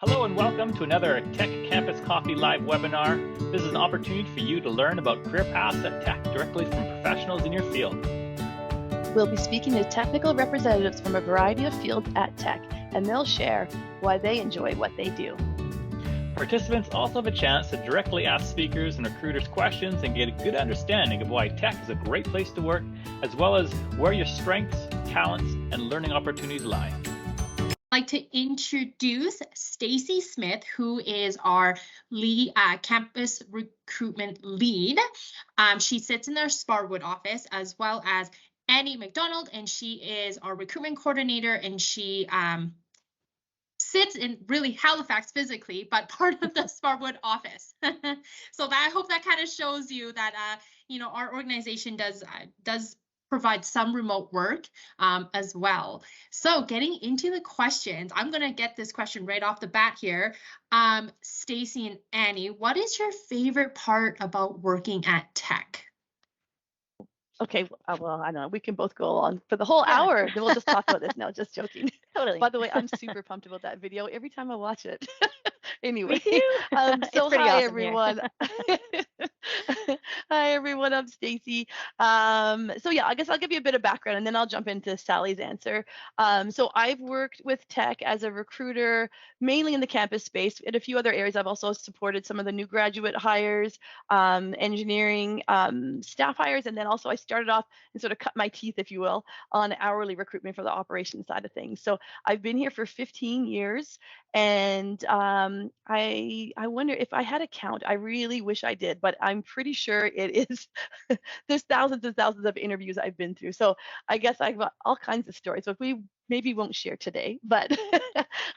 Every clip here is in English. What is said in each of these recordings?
Hello and welcome to another Tech Campus Coffee Live webinar. This is an opportunity for you to learn about career paths at Tech directly from professionals in your field. We'll be speaking to technical representatives from a variety of fields at Tech, and they'll share why they enjoy what they do. Participants also have a chance to directly ask speakers and recruiters questions and get a good understanding of why Tech is a great place to work, as well as where your strengths, talents, and learning opportunities lie. I'd like to introduce Stacy Smith, who is our lead campus recruitment lead. She sits in their Sparwood office, as well as Annie McDonald, and she is our recruitment coordinator, and she sits in really Halifax physically, but part of the Sparwood office. So I hope that kind of shows you that our organization does provide some remote work as well. So getting into the questions, I'm going to get this question right off the bat here. Stacy and Annie, what is your favorite part about working at Tech? Okay, well, I don't know. We can both go on for the whole hour. Then we'll just talk about this now. Just joking. Totally. By the way, I'm super pumped about that video every time I watch it. Anyway, so hi awesome everyone. Hi everyone, I'm Stacy. So yeah, I guess I'll give you a bit of background and then I'll jump into Sally's answer. So I've worked with Tech as a recruiter, mainly in the campus space. In a few other areas, I've also supported some of the new graduate hires, engineering staff hires, and then also I started off and sort of cut my teeth, if you will, on hourly recruitment for the operations side of things. So I've been here for 15 years, and I wonder if I had a count. I really wish I did, but I'm pretty sure it is. There's thousands and thousands of interviews I've been through. So I guess I've got all kinds of stories, but we maybe won't share today. But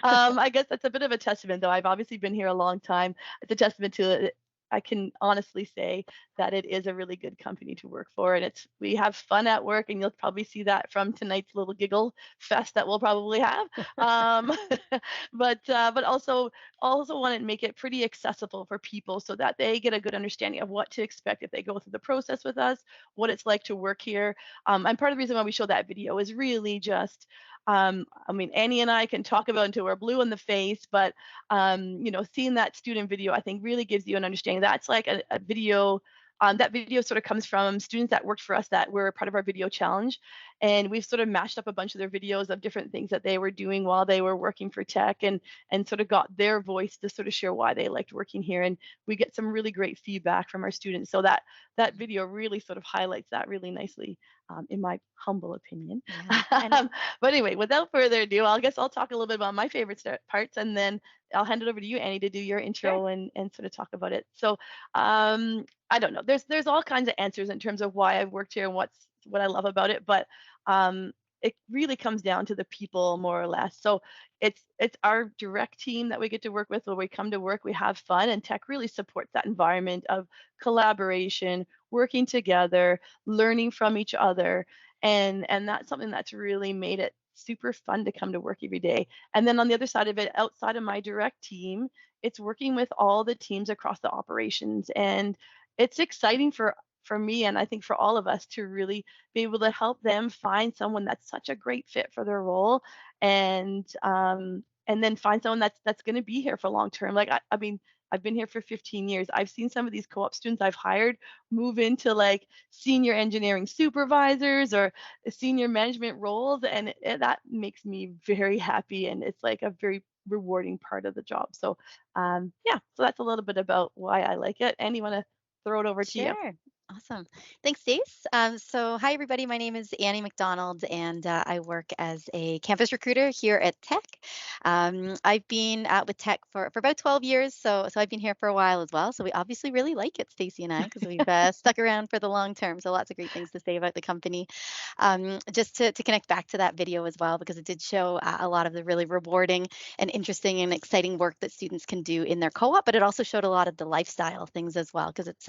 I guess that's a bit of a testament, though. I've obviously been here a long time. It's a testament to it. I can honestly say that it is a really good company to work for, and we have fun at work, and you'll probably see that from tonight's little giggle fest that we'll probably have. But also want to make it pretty accessible for people so that they get a good understanding of what to expect if they go through the process with us, what it's like to work here. And part of the reason why we show that video is really just, I mean, Annie and I can talk about until we're blue in the face, but seeing that student video, I think really gives you an understanding. That's like a video. That video sort of comes from students that worked for us that were part of our video challenge. And we've sort of mashed up a bunch of their videos of different things that they were doing while they were working for Tech, and sort of got their voice to sort of share why they liked working here. And we get some really great feedback from our students. So that video really sort of highlights that really nicely, in my humble opinion. Yeah. But anyway, without further ado, I guess I'll talk a little bit about my favorite parts, and then I'll hand it over to you, Annie, to do your intro. Sure. and sort of talk about it. So I don't know. There's all kinds of answers in terms of why I've worked here and what I love about it, but it really comes down to the people, more or less. So it's our direct team that we get to work with. When we come to work, we have fun, and Tech really supports that environment of collaboration, working together, learning from each other, and that's something that's really made it super fun to come to work every day. And then on the other side of it, outside of my direct team, it's working with all the teams across the operations, and it's exciting for me, and I think for all of us, to really be able to help them find someone that's such a great fit for their role, and then find someone that's going to be here for long term. Like I mean, I've been here for 15 years. I've seen some of these co-op students I've hired move into like senior engineering supervisors or senior management roles, and that makes me very happy, and it's like a very rewarding part of the job. So yeah, so that's a little bit about why I like it. And you want to throw it over to you? Sure. Awesome. Thanks, Stace. So hi, everybody. My name is Annie McDonald, and I work as a campus recruiter here at Tech. I've been with Tech for about 12 years, so I've been here for a while as well. So we obviously really like it, Stacy and I, because we've stuck around for the long term. So lots of great things to say about the company. Just to connect back to that video as well, because it did show a lot of the really rewarding and interesting and exciting work that students can do in their co-op, but it also showed a lot of the lifestyle things as well, because it's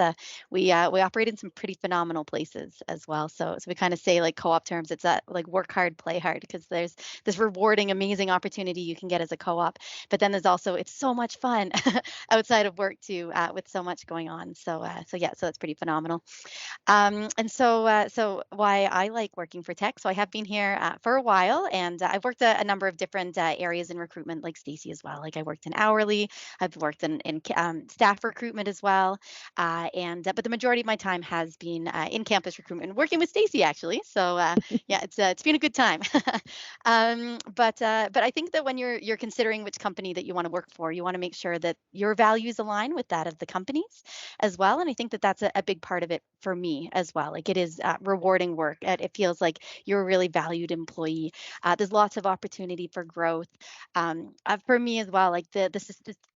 we operate operate in some pretty phenomenal places as well. So we kind of say like co-op terms, it's that like work hard, play hard, because there's this rewarding, amazing opportunity you can get as a co-op. But then there's also, it's so much fun outside of work too, with so much going on. So yeah, so it's pretty phenomenal. So why I like working for Teck. So I have been here for a while, and I've worked a number of different areas in recruitment, like Stacey as well. Like I worked in hourly, I've worked in staff recruitment as well, and but the majority of my time has been in campus recruitment, working with Stacey actually. So yeah, it's been a good time. But I think that when you're considering which company that you want to work for, you want to make sure that your values align with that of the companies as well. And I think that that's a big part of it for me as well. Like it is rewarding work. It feels like you're a really valued employee. There's lots of opportunity for growth. For me as well, like the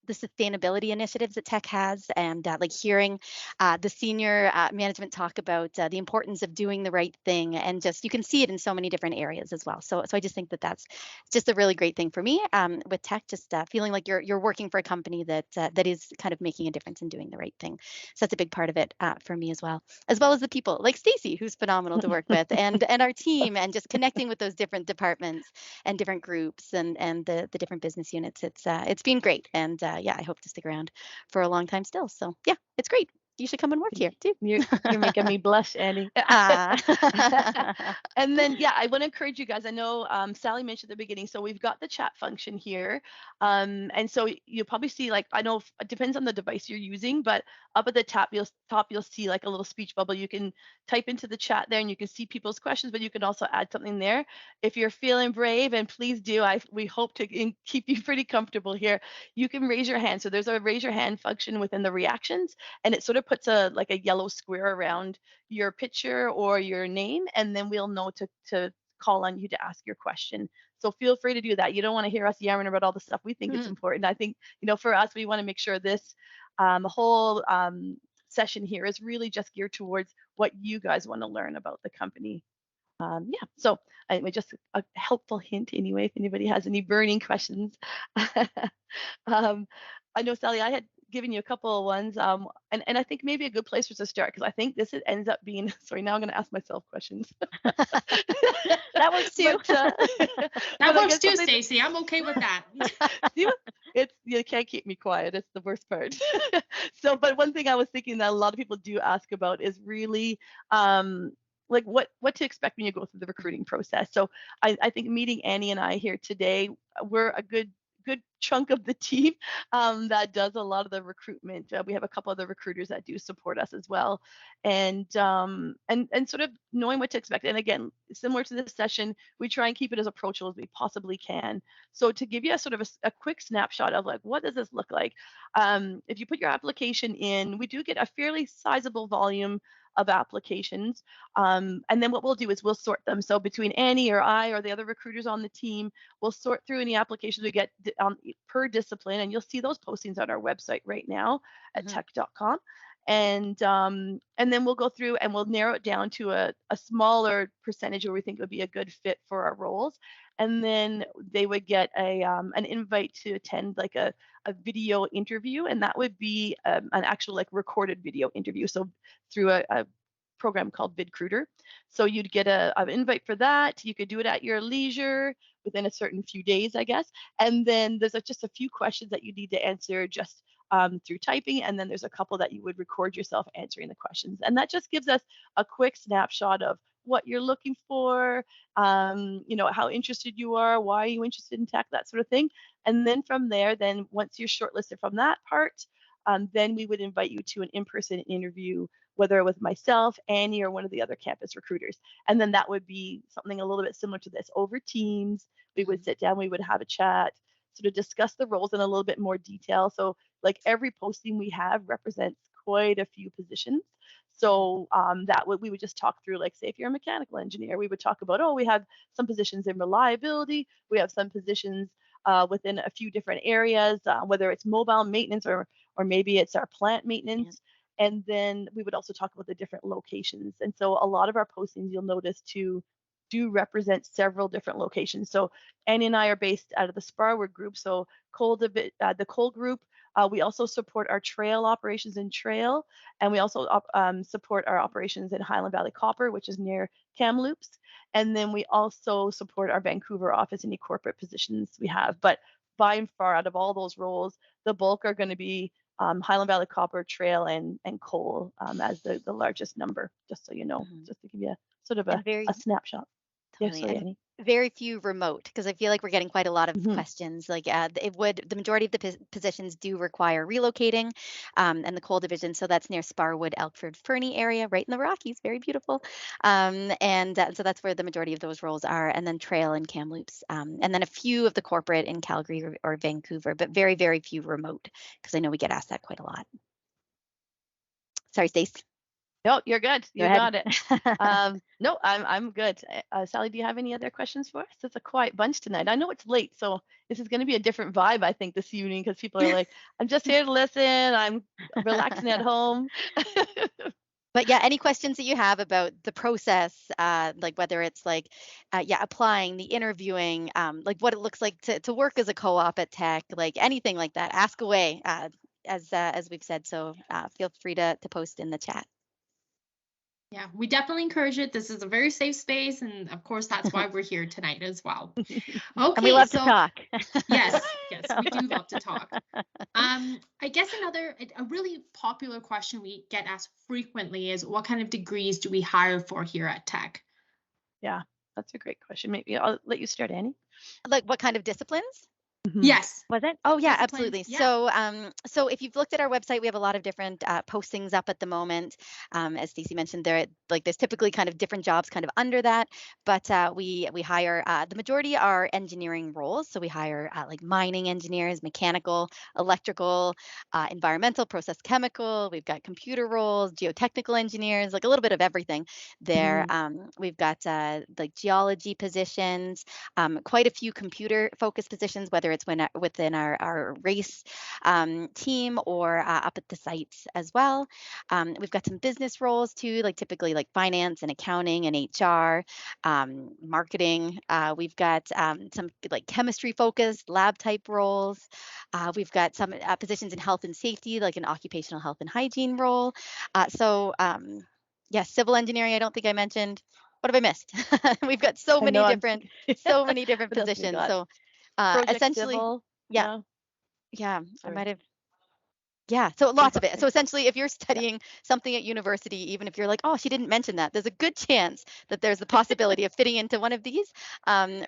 sustainability initiatives that Teck has, and like hearing the senior management talk about the importance of doing the right thing, and just you can see it in so many different areas as well. So I just think that that's just a really great thing for me with Teck, just feeling like you're working for a company that is kind of making a difference and doing the right thing. So that's a big part of it for me as well as the people like Stacey, who's phenomenal to work with, and our team, and just connecting with those different departments and different groups and the different business units. It's been great, and yeah, I hope to stick around for a long time still. So yeah, it's great. You should come and work here too. You're making me blush, Annie. Ah. And then, yeah, I want to encourage you guys. I know Sally mentioned at the beginning, so we've got the chat function here. And so you'll probably see, like, I know it depends on the device you're using, but up at the top you'll see like a little speech bubble. You can type into the chat there and you can see people's questions, but you can also add something there. If you're feeling brave, and please do, we hope to keep you pretty comfortable here, you can raise your hand. So there's a raise your hand function within the reactions, and it sort of puts like a yellow square around your picture or your name, and then we'll know to call on you to ask your question. So feel free to do that. You don't want to hear us yammering about all the stuff. We think it's important. I think, for us, we want to make sure this whole session here is really just geared towards what you guys want to learn about the company. Yeah, so just a helpful hint anyway, if anybody has any burning questions. I know, Sally, I had given you a couple of ones, and I think maybe a good place for us to start, because I think this ends up being, sorry, now I'm going to ask myself questions. That works too. That works too, Stacey. I'm okay with that. You can't keep me quiet. It's the worst part. So, but one thing I was thinking that a lot of people do ask about is really like what to expect when you go through the recruiting process. So I think meeting Annie and I here today, we're a good chunk of the team that does a lot of the recruitment. We have a couple of the recruiters that do support us as well, and sort of knowing what to expect. And again, similar to this session, we try and keep it as approachable as we possibly can. So to give you a sort of a quick snapshot of like, what does this look like? If you put your application in, we do get a fairly sizable volume of applications. And then what we'll do is we'll sort them. So between Annie or I or the other recruiters on the team, we'll sort through any applications we get per discipline. And you'll see those postings on our website right now at teck.com. And then we'll go through and we'll narrow it down to a smaller percentage where we think would be a good fit for our roles. And then they would get an invite to attend like a video interview, and that would be an actual like recorded video interview. So through a program called VidCruiter. So you'd get an invite for that. You could do it at your leisure within a certain few days, I guess. And then there's just a few questions that you need to answer just through typing, and then there's a couple that you would record yourself answering the questions. And that just gives us a quick snapshot of what you're looking for, how interested you are, why are you interested in Teck, that sort of thing. And then from there, then once you're shortlisted from that part, then we would invite you to an in-person interview, whether with myself, Annie, or one of the other campus recruiters. And then that would be something a little bit similar to this over Teams. We would sit down, we would have a chat, sort of discuss the roles in a little bit more detail. So like every posting we have represents quite a few positions. So we would just talk through, like, say, if you're a mechanical engineer, we would talk about, we have some positions in reliability, we have some positions within a few different areas, whether it's mobile maintenance or maybe it's our plant maintenance. Yeah. And then we would also talk about the different locations. And so a lot of our postings, you'll notice too, do represent several different locations. So Annie and I are based out of the Sparwood group. So the coal group, we also support our trail operations in trail, and we also support our operations in Highland Valley Copper, which is near Kamloops. And then we also support our Vancouver office, any corporate positions we have. But by and far, out of all those roles, the bulk are going to be Highland Valley Copper, Trail, and coal as the largest number, just so you know, just to give you sort of And a snapshot. Yeah, totally, sorry, and Annie. very few remote, because I feel like we're getting quite a lot of Mhm. questions. Like the majority of the positions do require relocating, and the coal division. So that's near Sparwood, Elkford, Fernie area, right in the Rockies, very beautiful. And so that's where the majority of those roles are, and then Trail and Kamloops, and then a few of the corporate in Calgary or Vancouver, but very, very few remote, because I know we get asked that quite a lot. Sorry, Stace. No, you're good. Go You ahead. got it. No, I'm good. Sally, do you have any other questions for us? It's a quiet bunch tonight. I know it's late, so this is going to be a different vibe, I think, this evening, because people are like, I'm just here to listen. I'm relaxing at home. But yeah, any questions that you have about the process, like whether it's like, yeah, applying, the interviewing, like what it looks like to work as a co-op at Teck, like anything like that, ask away, as we've said. So feel free to post in the chat. Yeah, we definitely encourage it. This is a very safe space, and of course, that's why we're here tonight as well. And we Okay, love to so talk. yes, we do love to talk. I guess a really popular question we get asked frequently is, what kind of degrees do we hire for here at Teck? Yeah, that's a great question. Maybe I'll let you start, Annie. Like what kind of disciplines? Yes. Was it? Oh yeah, Disciplines, absolutely. yeah. So if you've looked at our website, we have a lot of different postings up at the moment. As Stacey mentioned, there's typically kind of different jobs kind of under that, but we hire the majority are engineering roles. So we hire like mining engineers, mechanical, electrical, environmental, process chemical. We've got computer roles, geotechnical engineers, like a little bit of everything there. We've got like geology positions, quite a few computer focused positions, whether it's within our race team or up at the sites as well. We've got some business roles too, like typically like finance and accounting and HR, marketing. We've got some like chemistry focused lab type roles. We've got some positions in health and safety, like an occupational health and hygiene role. Yes, civil engineering, I don't think I mentioned. What have I missed? We've got so many different positions. So essentially, civil. yeah, I Sorry. might have. Yeah, so lots of it. So essentially, if you're studying something at university, even if you're like, oh, she didn't mention that, there's a good chance that there's the possibility of fitting into one of these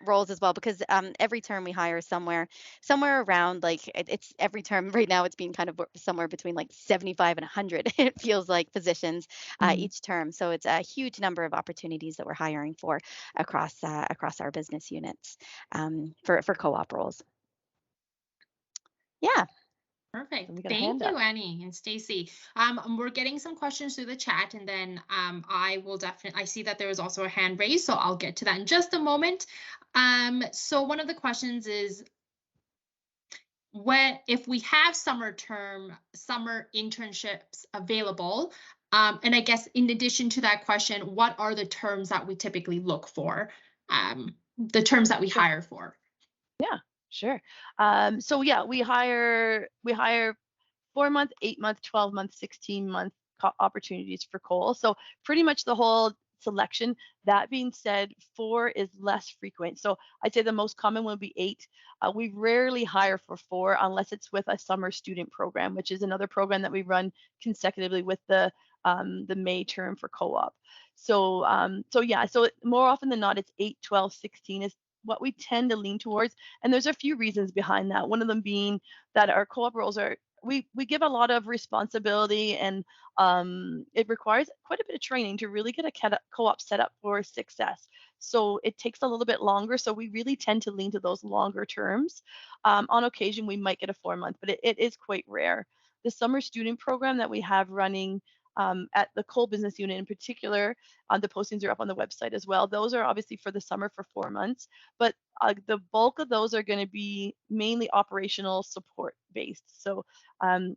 roles as well. Because every term we hire somewhere around like it's every term right now it's being kind of somewhere between like 75 and 100. It feels like positions each term. So it's a huge number of opportunities that we're hiring for across our business units for co-op roles. Yeah. Perfect. We got a Thank hand you, up. Annie and Stacy. We're getting some questions through the chat, and then I will definitely. I see that there was also a hand raised, so I'll get to that in just a moment. So one of the questions is, if we have summer internships available, and I guess in addition to that question, what are the terms that we typically look for? The terms that we hire for. Yeah, sure. So yeah, we hire 4-month, 8-month, 12-month, 16-month opportunities for coal. So pretty much the whole selection. That being said, 4 is less frequent. So I'd say the most common would be 8. We rarely hire for 4 unless it's with a summer student program, which is another program that we run consecutively with the May term for co-op. So yeah, so more often than not, it's 8, 12, 16 is what we tend to lean towards. And there's a few reasons behind that. One of them being that our co-op roles are we give a lot of responsibility, and it requires quite a bit of training to really get a co-op set up for success. So it takes a little bit longer. So we really tend to lean to those longer terms. On occasion, we might get a 4-month, but it is quite rare. The summer student program that we have running at the coal business unit in particular, the postings are up on the website as well. Those are obviously for the summer for 4 months, but the bulk of those are going to be mainly operational support based. So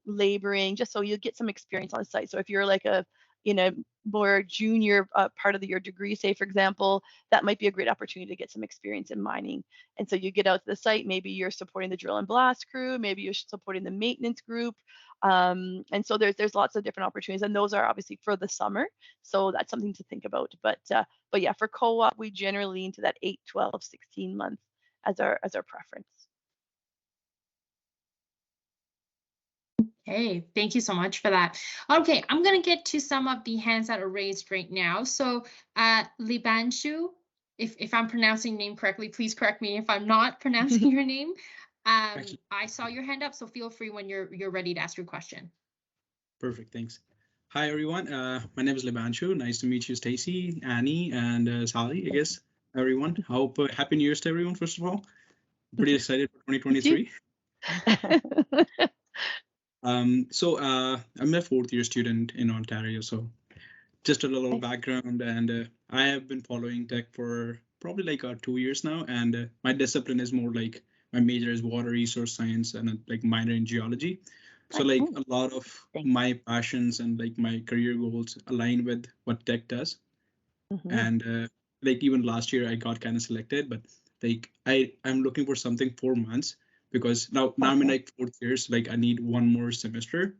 laboring, just so you get some experience on site. So if you're like a in a more junior part of your degree, say for example, that might be a great opportunity to get some experience in mining. And so you get out to the site, maybe you're supporting the drill and blast crew, maybe you're supporting the maintenance group. And so there's lots of different opportunities, and those are obviously for the summer. So that's something to think about. But yeah, for co-op, we generally lean to that 8, 12, 16 months as our preference. Hey, thank you so much for that. Okay, I'm going to get to some of the hands that are raised right now. So, Libanshu, if I'm pronouncing your name correctly, please correct me if I'm not pronouncing your name. Actually, I saw your hand up, so feel free when you're ready to ask your question. perfect. Thanks. Hi, everyone. My name is Libanshu. Nice to meet you, Stacy, Annie, and Sally, I guess, everyone. Hope Happy New Year's to everyone, first of all. Pretty excited for 2023. I'm a fourth-year student in Ontario, so just a little background, and I have been following Teck for probably like 2 years now, and my discipline is more like my major is water resource science and like minor in geology. So like a lot of my passions and like my career goals align with what Teck does. And like even last year I got kind of selected, but like I'm looking for something 4 months because now I'm in like fourth year, so like I need one more semester.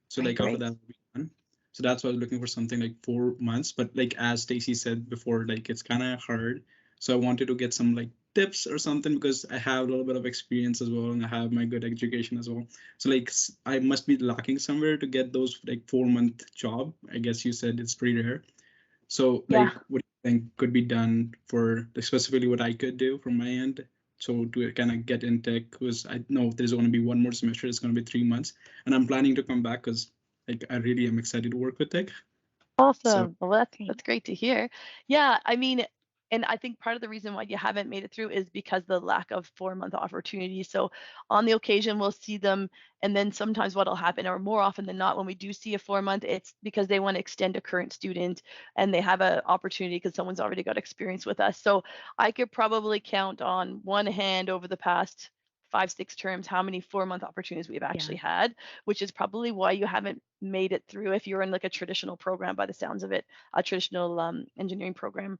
So like after that will be done. So that's why I was looking for something like 4 months. But like as Stacy said before, like it's kind of hard. So I wanted to get some like tips or something because I have a little bit of experience as well and I have my good education as well. So like I must be lacking somewhere to get those like 4-month job. I guess you said it's pretty rare. So like what do you think could be done for like, specifically what I could do from my end? So to kind of get in Teck, because I know there's going to be one more semester, it's going to be 3 months, and I'm planning to come back because like I really am excited to work with Teck. Awesome. Well, that's great to hear. Yeah, I mean, and I think part of the reason why you haven't made it through is because the lack of 4-month opportunities. So on the occasion we'll see them, and then sometimes what'll happen, or more often than not, when we do see a 4-month, it's because they want to extend a current student and they have an opportunity because someone's already got experience with us. So I could probably count on one hand over the past 5, 6 terms how many 4-month opportunities we've actually had, which is probably why you haven't made it through if you're in like a traditional program, by the sounds of it, a traditional engineering program.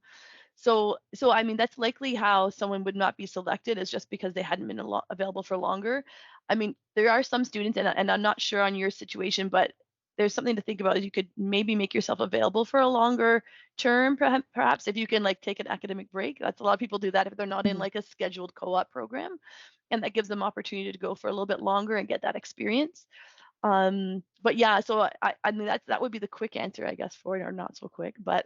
So I mean, that's likely how someone would not be selected, is just because they hadn't been available for longer. I mean, there are some students, and I'm not sure on your situation, but there's something to think about, is you could maybe make yourself available for a longer term, perhaps if you can like take an academic break. That's a lot of people do that if they're not in like a scheduled co-op program, and that gives them opportunity to go for a little bit longer and get that experience. But yeah, so I mean that would be the quick answer, I guess, for it, or not so quick, but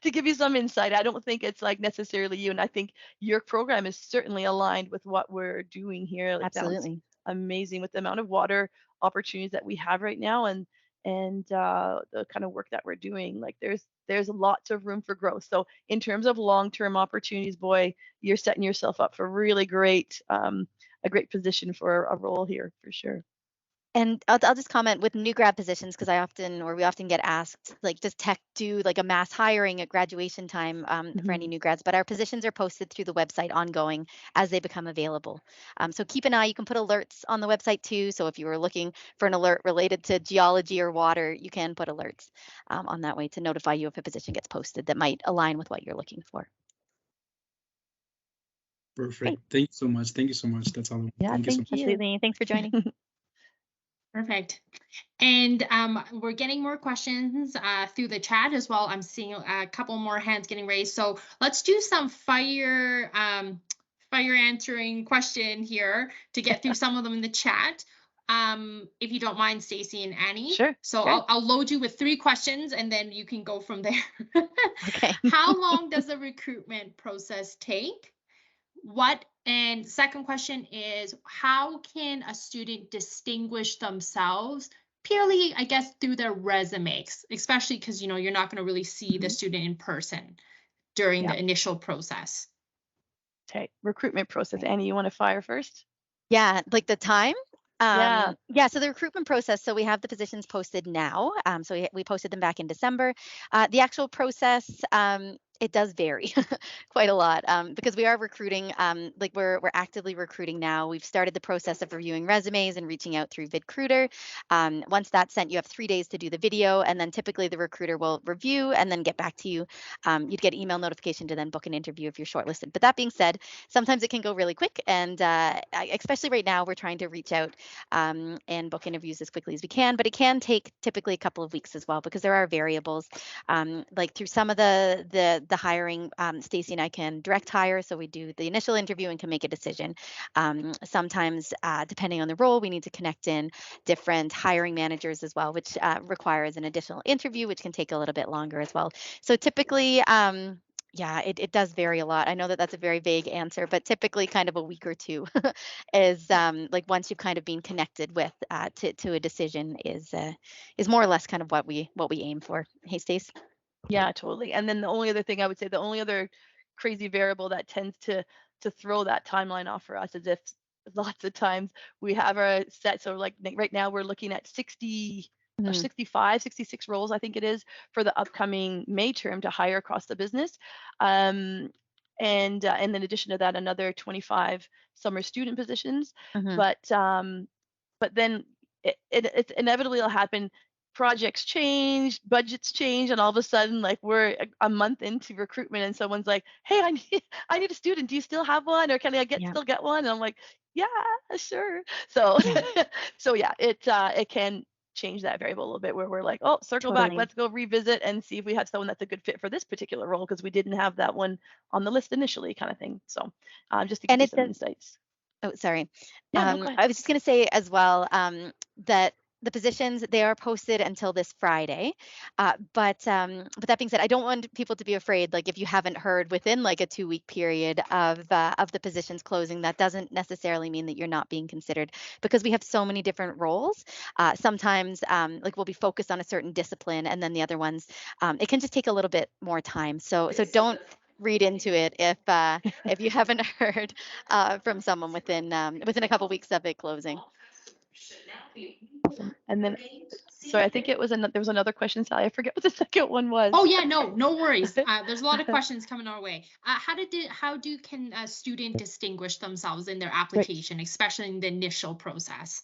to give you some insight, I don't think it's like necessarily you, and I think your program is certainly aligned with what we're doing here. Like, Absolutely. amazing with the amount of water opportunities that we have right now, and the kind of work that we're doing. Like there's lots of room for growth. So in terms of long-term opportunities, boy, you're setting yourself up for really great a great position for a role here for sure. And I'll just comment with new grad positions, because we often get asked, like, does Teck do like a mass hiring at graduation time for any new grads? But our positions are posted through the website ongoing as they become available. So keep an eye. You can put alerts on the website too. So if you were looking for an alert related to geology or water, you can put alerts on that way to notify you if a position gets posted that might align with what you're looking for. Perfect. Great. Thank you so much. Thank you so much. That's all. Yeah, thank you so much. Absolutely. Thanks for joining. Perfect. And we're getting more questions through the chat as well. I'm seeing a couple more hands getting raised. So let's do some fire answering question here to get through some of them in the chat. If you don't mind, Stacy and Annie. Sure. So sure. I'll load you with 3 questions and then you can go from there. Okay. How long does the recruitment process take? And second question is, how can a student distinguish themselves purely, I guess, through their resumes, especially because, you know, you're not going to really see the student in person during the initial process? Okay, recruitment process. Annie, you want to fire first? Yeah, like the time? Yeah. So the recruitment process, so we have the positions posted now. So we posted them back in December. The actual process, It does vary quite a lot, because we are recruiting, like we're actively recruiting now. We've started the process of reviewing resumes and reaching out through VidCruiter. Once that's sent, you have 3 days to do the video, and then typically the recruiter will review and then get back to you. You'd get email notification to then book an interview if you're shortlisted. But that being said, sometimes it can go really quick, and especially right now, we're trying to reach out and book interviews as quickly as we can. But it can take typically a couple of weeks as well because there are variables. Like through some of the hiring, Stacy and I can direct hire, so we do the initial interview and can make a decision. Sometimes, depending on the role, we need to connect in different hiring managers as well, which requires an additional interview, which can take a little bit longer as well. So typically, yeah, it does vary a lot. I know that that's a very vague answer, but typically kind of a week or two is like once you've kind of been connected with to a decision is more or less kind of what we aim for. Hey, Stace. Yeah, totally. And then the only other thing I would say, the only other crazy variable that tends to throw that timeline off for us is if lots of times we have a set. So like right now we're looking at 60 or 65, 66 roles, I think it is, for the upcoming May term to hire across the business. And in addition to that, another 25 summer student positions. But then it's inevitably will happen. Projects change, budgets change, and all of a sudden, like we're a month into recruitment, and someone's like, "Hey, I need a student. Do you still have one, or can I still get one?" And I'm like, "Yeah, sure." So, so yeah, it can change that variable a little bit where we're like, "Oh, circle back. Totally. Let's go revisit and see if we have someone that's a good fit for this particular role because we didn't have that one on the list initially," kind of thing. So, just to give And you it some does. insights. Oh, sorry. Yeah, no, go ahead. I was just going to say as well that the positions, they are posted until this Friday. But that being said, I don't want people to be afraid. Like if you haven't heard within like a 2-week period of the positions closing, that doesn't necessarily mean that you're not being considered because we have so many different roles. Sometimes like we'll be focused on a certain discipline, and then the other ones, it can just take a little bit more time. So don't read into it if you haven't heard from someone within a couple weeks of it closing. Awesome. And then, sorry, I think there was another question, Sally. I forget what the second one was. Oh yeah, no worries. There's a lot of questions coming our way. How can a student distinguish themselves in their application, especially in the initial process?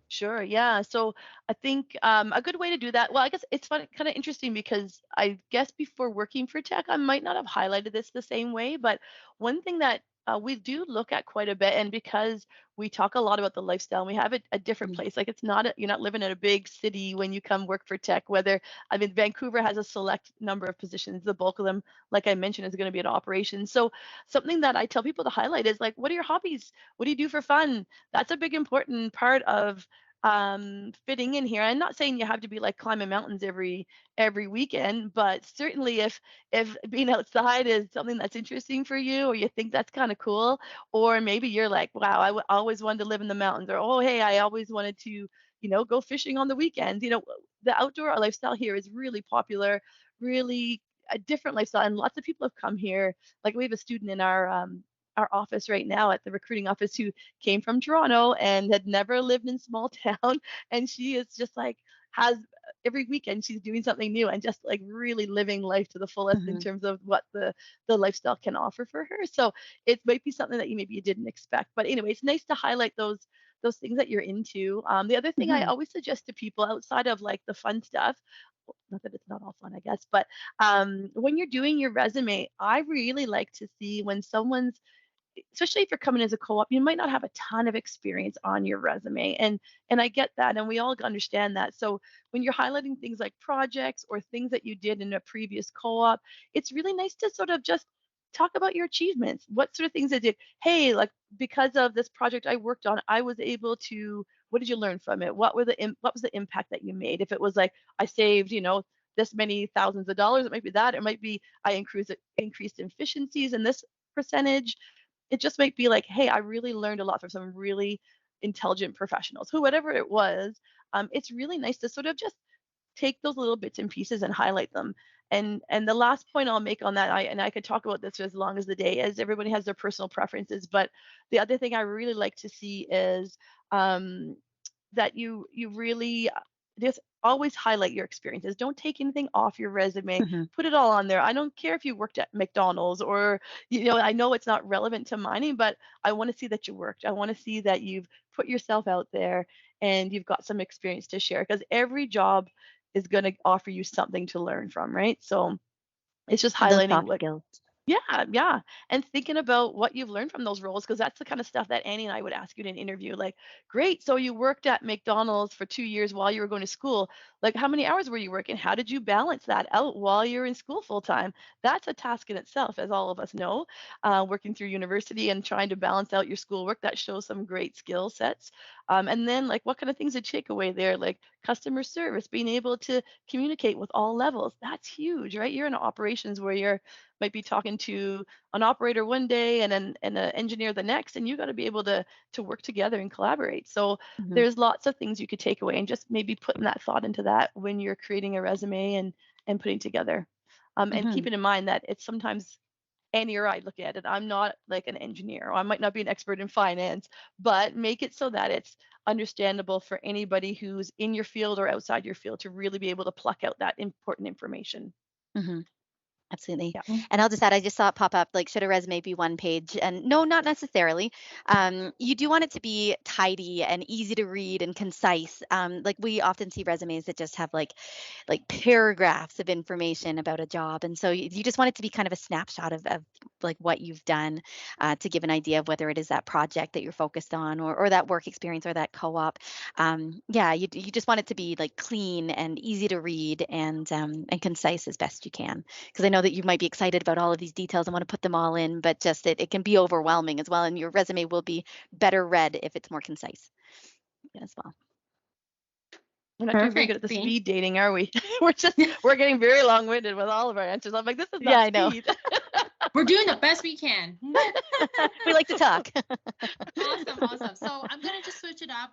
Sure. Yeah. So I think a good way to do that. Well, I guess it's kind of interesting because I guess before working for Teck, I might not have highlighted this the same way. But one thing that we do look at quite a bit, and because we talk a lot about the lifestyle, and we have a different place. Like it's not you're not living in a big city when you come work for Teck. Vancouver has a select number of positions. The bulk of them, like I mentioned, is going to be in operations. So something that I tell people to highlight is like, what are your hobbies? What do you do for fun? That's a big important part of fitting in here. I'm not saying you have to be like climbing mountains every weekend, but certainly if being outside is something that's interesting for you, or you think that's kind of cool, or maybe you're like, wow, always wanted to live in the mountains, or oh hey, I always wanted to go fishing on the weekends. The outdoor lifestyle here is really popular, really a different lifestyle, and lots of people have come here. Like we have a student in our office right now at the recruiting office who came from Toronto and had never lived in small town, and she is just like has every weekend she's doing something new and just like really living life to the fullest in terms of what the lifestyle can offer for her. So it might be something that maybe you didn't expect, but anyway, it's nice to highlight those things that you're into. The other thing I always suggest to people outside of like the fun stuff, not that it's not all fun, I guess, but when you're doing your resume, I really like to see when someone's, especially if you're coming as a co-op, you might not have a ton of experience on your resume, and I get that, and we all understand that. So when you're highlighting things like projects or things that you did in a previous co-op, it's really nice to sort of just talk about your achievements. What sort of things I did? Hey, like because of this project I worked on, I was able to. What did you learn from it? What was the impact that you made? If it was like I saved, this many thousands of dollars, it might be that. It might be I increased efficiencies in this percentage. It just might be like, hey, I really learned a lot from some really intelligent professionals, who, whatever it was. It's really nice to sort of just take those little bits and pieces and highlight them. And the last point I'll make on that, I could talk about this for as long as the day, as everybody has their personal preferences. But the other thing I really like to see is that you really just always highlight your experiences. Don't take anything off your resume. Mhm. Put it all on there. I don't care if you worked at McDonald's or, I know it's not relevant to mining, but I want to see that you worked. I want to see that you've put yourself out there and you've got some experience to share, because every job is going to offer you something to learn from, right? So it's just And those highlighting soft what. skills. Yeah, yeah. And thinking about what you've learned from those roles, because that's the kind of stuff that Annie and I would ask you in an interview. Like, great, so you worked at McDonald's for 2 years while you were going to school. Like, how many hours were you working? How did you balance that out while you're in school full time? That's a task in itself, as all of us know, working through university and trying to balance out your schoolwork. That shows some great skill sets. And then, like, what kind of things to take away there? Like customer service, being able to communicate with all levels. That's huge, right? You're in operations where you're might be talking to an operator one day and an engineer the next, and you got to be able to work together and collaborate. So Mhm. there's lots of things you could take away, and just maybe putting that thought into that when you're creating a resume and putting together. And Mhm. keeping in mind that it's sometimes Annie or I look at it. I'm not like an engineer, or I might not be an expert in finance, but make it so that it's understandable for anybody who's in your field or outside your field to really be able to pluck out that important information. Mhm. Absolutely. Yeah. And I'll just add, I just saw it pop up, like, should a resume be one page? And no, not necessarily. You do want it to be tidy and easy to read and concise. Like, we often see resumes that just have like paragraphs of information about a job. And so you just want it to be kind of a snapshot of like what you've done, to give an idea of whether it is that project that you're focused on, or that work experience, or that co-op. Yeah, you just want it to be like clean and easy to read, and concise as best you can. Because I know that you might be excited about all of these details and want to put them all in, but just it can be overwhelming as well. And your resume will be better read if it's more concise as well. We're not doing very good Perfect. at the Thank speed dating, are we? we're getting very long-winded with all of our answers. I'm like, this is Yeah, not I know. speed. We're doing the best we can. We like to talk. Awesome. So I'm gonna just switch it up.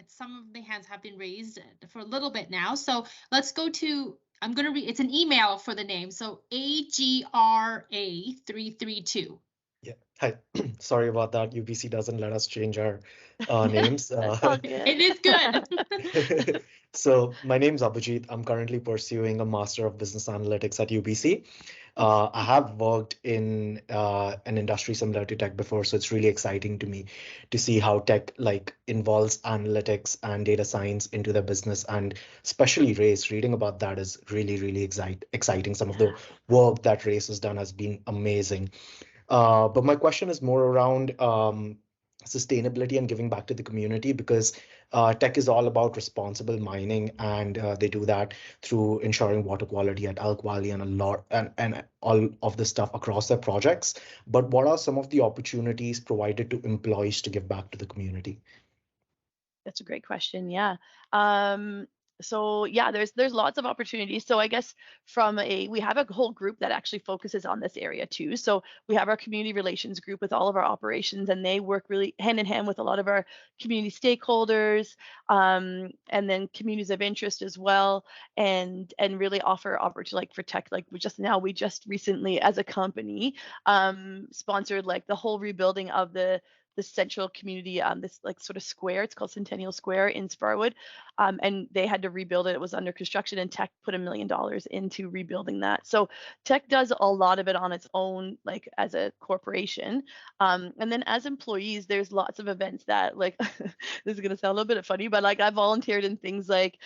Some of the hands have been raised for a little bit now. So let's go to. I'm gonna read. It's an email for the name. So AGRA332. Yeah. Hi. Sorry about that. UBC doesn't let us change our names. That's all good. It is good. So my name's Abhijit. I'm currently pursuing a Master of Business Analytics at UBC. I have worked in an industry similar to tech before, so it's really exciting to me to see how tech involves analytics and data science into their business, and especially Race. Reading about that is really, really exciting. Some of the work that Race has done has been amazing. But my question is more around sustainability and giving back to the community, because tech is all about responsible mining, and they do that through ensuring water quality at Elk Valley and a lot and all of the stuff across their projects. But what are some of the opportunities provided to employees to give back to the community? That's a great question. Yeah. So yeah, there's lots of opportunities. So I guess we have a whole group that actually focuses on this area too. So we have our community relations group with all of our operations, and they work really hand in hand with a lot of our community stakeholders, and then communities of interest as well, and really offer opportunity, like for tech. Like we just recently as a company sponsored like the whole rebuilding of the central community, this like sort of square. It's called Centennial Square in Sparwood, and they had to rebuild it. It was under construction, and Teck put $1 million into rebuilding that. So Teck does a lot of it on its own, like as a corporation, and then as employees, there's lots of events that like this is gonna sound a little bit funny, but like I volunteered in things like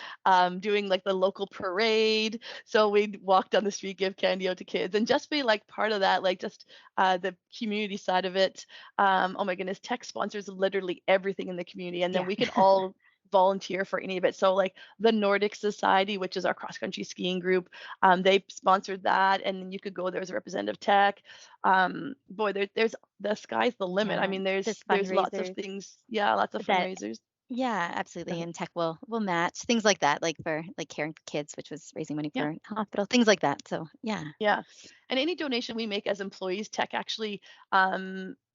doing like the local parade. So we'd walk down the street, give candy out to kids, and just be like part of that, like just the community side of it. Oh my goodness, Teck sponsors literally everything in the community, and then Yeah. we can all volunteer for any of it. So like the Nordic Society, which is our cross country skiing group, they sponsored that, and then you could go there as a representative Teck. Boy, there's the sky's the limit. I Yeah. mean, There's there's lots of fundraisers things. Yeah, lots of that. fundraisers. Yeah, absolutely. And Tech will match things like that, like for like Caring for Kids, which was raising money Yeah. for a hospital, things like that. So yeah. Yeah. And any donation we make as employees, Tech actually,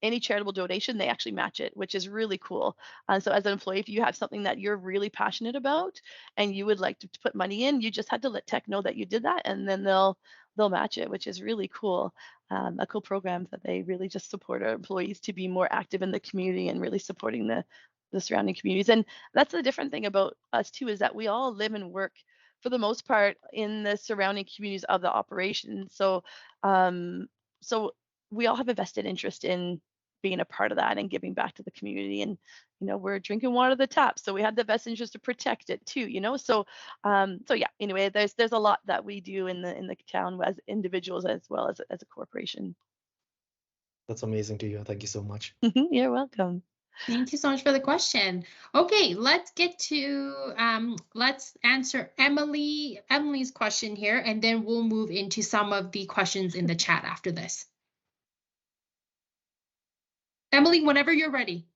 any charitable donation, they actually match it, which is really cool. So as an employee, if you have something that you're really passionate about and you would like to put money in, you just had to let Tech know that you did that, and then they'll match it, which is really cool. A cool program that they really just support our employees to be more active in the community and really supporting the surrounding communities. And that's the different thing about us too, is that we all live and work for the most part in the surrounding communities of the operation. Um, so we all have a vested interest in being a part of that and giving back to the community. And we're drinking water at the tap, so we have the best interest to protect it too. So yeah. Anyway, there's a lot that we do in the town as individuals as well as a corporation. That's amazing to hear. Thank you so much. You're welcome. Thank you so much for the question. Okay, let's get to let's answer Emily's question here, and then we'll move into some of the questions in the chat after this. Emily, whenever you're ready.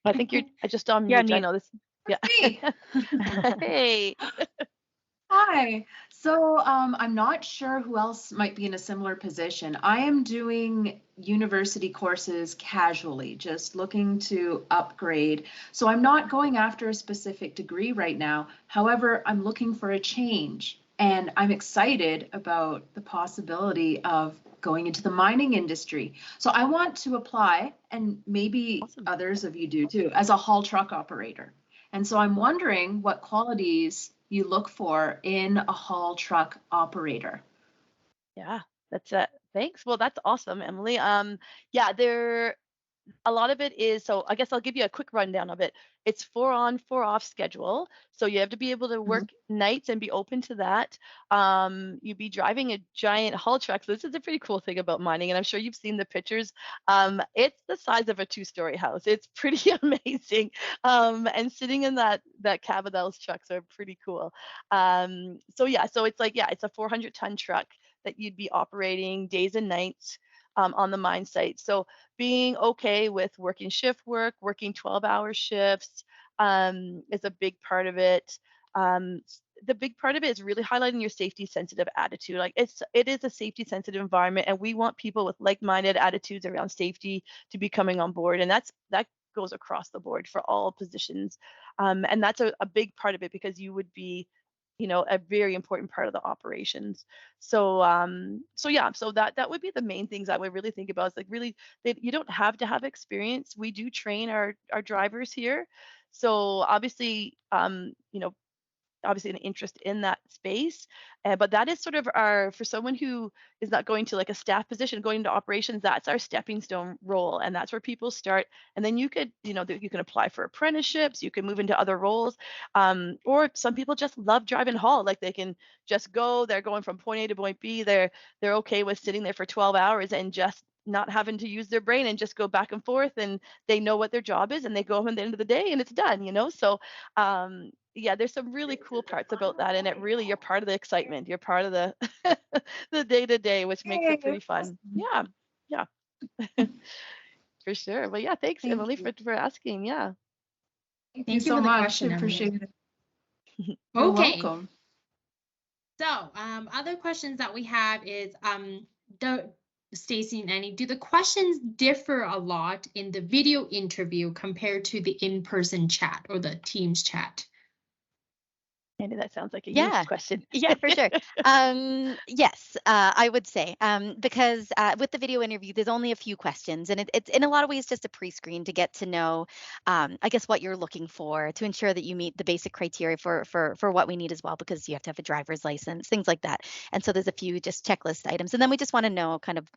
I think I just on Yeah, mute. I know this. Yeah. Hey. Hey. Hi. So I'm not sure who else might be in a similar position. I am doing university courses casually, just looking to upgrade. So I'm not going after a specific degree right now. However, I'm looking for a change. And I'm excited about the possibility of going into the mining industry. So I want to apply, and maybe Awesome. others of you do too, as a haul truck operator. And so I'm wondering what qualities you look for in a haul truck operator. Yeah, that's it. Thanks. Well, that's awesome, Emily. Yeah, a lot of it is, so I guess I'll give you a quick rundown of it. It's 4 on, 4 off schedule. So you have to be able to work nights and be open to that. You'd be driving a giant haul truck. So this is a pretty cool thing about mining, and I'm sure you've seen the pictures. It's the size of a 2-story house. It's pretty amazing. And sitting in that cab of those trucks are pretty cool. So yeah, so it's like, yeah, it's a 400-ton truck that you'd be operating days and nights on the mine site. So being okay with working shift work, working 12-hour shifts is a big part of it. The big part of it is really highlighting your safety sensitive attitude. Like it is a safety sensitive environment, and we want people with like-minded attitudes around safety to be coming on board. And that goes across the board for all positions. And that's a big part of it, because you would be a very important part of the operations. So yeah, so that would be the main things I would really think about. Is like, really, you don't have to have experience. We do train our drivers here. So obviously, obviously an interest in that space. But that is sort of for someone who is not going to like a staff position, going into operations, that's our stepping stone role. And that's where people start. And then you could, you can apply for apprenticeships, you can move into other roles. Or some people just love driving haul. Like they can just go, they're going from point A to point B. They're okay with sitting there for 12 hours and just not having to use their brain and just go back and forth, and they know what their job is, and they go home at the end of the day and it's done, So yeah, there's some really cool parts about that, and you're part of the excitement. You're part of the the day to day, which makes it pretty fun. Yeah, yeah, for sure. Well, yeah, thanks, Thank Emily, you. for asking. Yeah. Thank Thank you you so for the much. question, I appreciate it. You're Okay. welcome. So, other questions that we have is, Stacy and Annie, do the questions differ a lot in the video interview compared to the in-person chat or the Teams chat? Andy, that sounds like a Yeah. huge question. Yeah, for sure. Yes, I would say, because with the video interview, there's only a few questions, and it's in a lot of ways just a pre-screen to get to know, I guess, what you're looking for, to ensure that you meet the basic criteria for what we need as well, because you have to have a driver's license, things like that. And so there's a few just checklist items, and then we just want to know kind of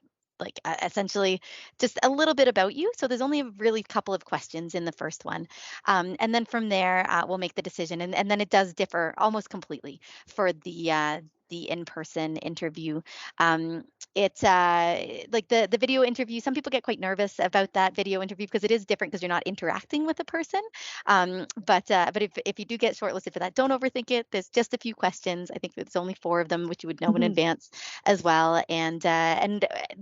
like essentially just a little bit about you. So there's only a really couple of questions in the first one. And then from there, we'll make the decision. And then it does differ almost completely for the in-person interview. It's like the video interview. Some people get quite nervous about that video interview because it is different, because you're not interacting with a person. But if you do get shortlisted for that, don't overthink it. There's just a few questions. I think there's only 4 of them, which you would know in advance as well. And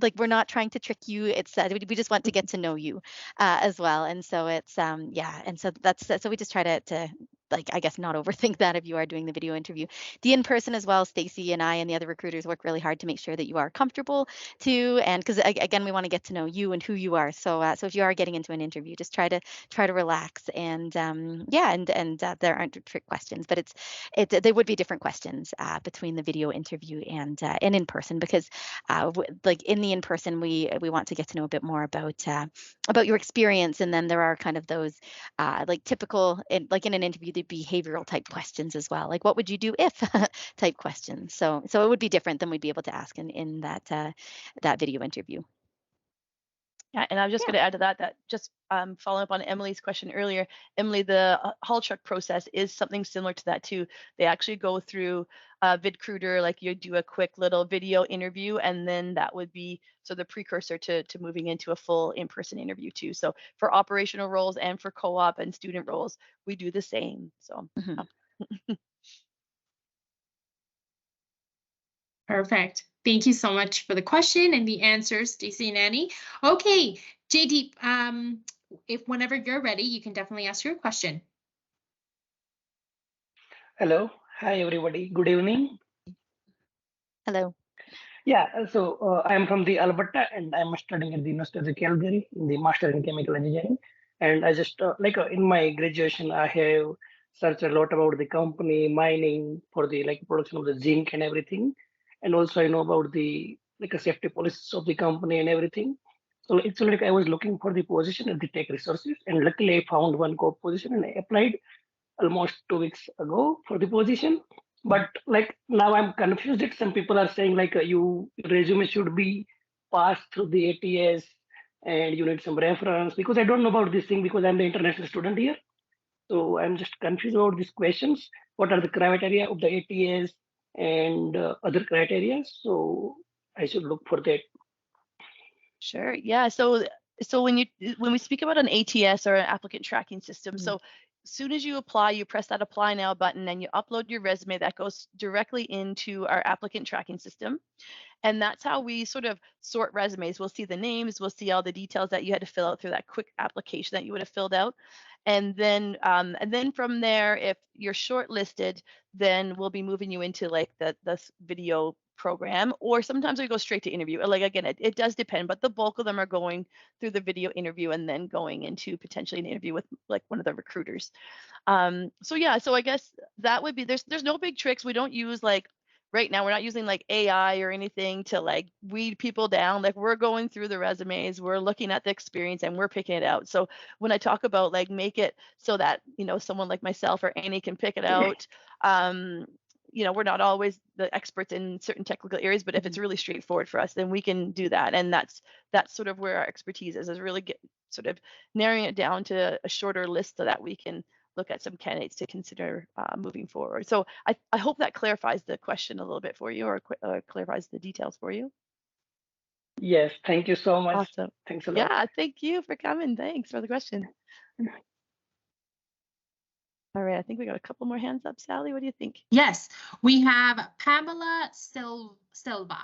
like, we're not trying to trick you. It's we just want to get to know you as well. And so it's yeah. And so so we just try to like, I guess, not overthink that if you are doing the video interview. The in-person as well, Stacy and I and the other recruiters work really hard to make sure that you are comfortable too, and because again, we want to get to know you and who you are. So if you are getting into an interview, just try to relax, and there aren't trick questions, but they would be different questions between the video interview and in person, because like in the in person, we want to get to know a bit more about your experience, and then there are kind of those like typical like in an interview, the behavioral type questions as well, like what would you do if type questions. So it would be different than we'd be able to ask in that video interview. Yeah, and I was just going to add to that just following up on Emily's question earlier, Emily, the haul truck process is something similar to that too. They actually go through VidCruiter, like you do a quick little video interview, and then that would be the precursor to moving into a full in-person interview too. So for operational roles and for co-op and student roles, we do the same. So. Perfect. Thank you so much for the question and the answers, Stacey and Annie. Okay, JD, if whenever you're ready, you can definitely ask your question. Hello. Hi, everybody. Good evening. Hello. Yeah, so I am from the Alberta, and I'm studying at the University of Calgary in the Master in Chemical Engineering. And I just in my graduation, I have searched a lot about the company mining for the production of the zinc and everything, and also I know about the safety policies of the company and everything. So it's like I was looking for the position at the Teck Resources, and luckily I found one position, and I applied almost 2 weeks ago for the position. But now I'm confused that some people are saying your resume should be passed through the ATS and you need some reference, because I don't know about this thing, because I'm the international student here. So I'm just confused about these questions. What are the criteria of the ATS and other criteria? So I should look for that. Sure. Yeah. So when we speak about an ATS or an applicant tracking system, so as soon as you apply, you press that apply now button and you upload your resume. That goes directly into our applicant tracking system. And that's how we sort of sort resumes. We'll see the names, we'll see all the details that you had to fill out through that quick application that you would have filled out. And then from there, if you're shortlisted, then we'll be moving you into the video program, or sometimes we go straight to interview. Like again, it does depend, but the bulk of them are going through the video interview and then going into potentially an interview with one of the recruiters. So I guess that would be, there's no big tricks. We don't use right now, we're not using AI or anything to weed people down. We're going through the resumes, we're looking at the experience, and we're picking it out. So when I talk about make it so that someone like myself or Annie can pick it out, we're not always the experts in certain technical areas, but if it's really straightforward for us, then we can do that. And that's sort of where our expertise is really sort of narrowing it down to a shorter list so that we can look at some candidates to consider moving forward. So I hope that clarifies the question a little bit for you, or clarifies the details for you. Yes, thank you so much. Awesome. Thanks a lot. Yeah, thank you for coming. Thanks for the question. All right, I think we got a couple more hands up. Sally, what do you think? Yes, we have Pamela Silva.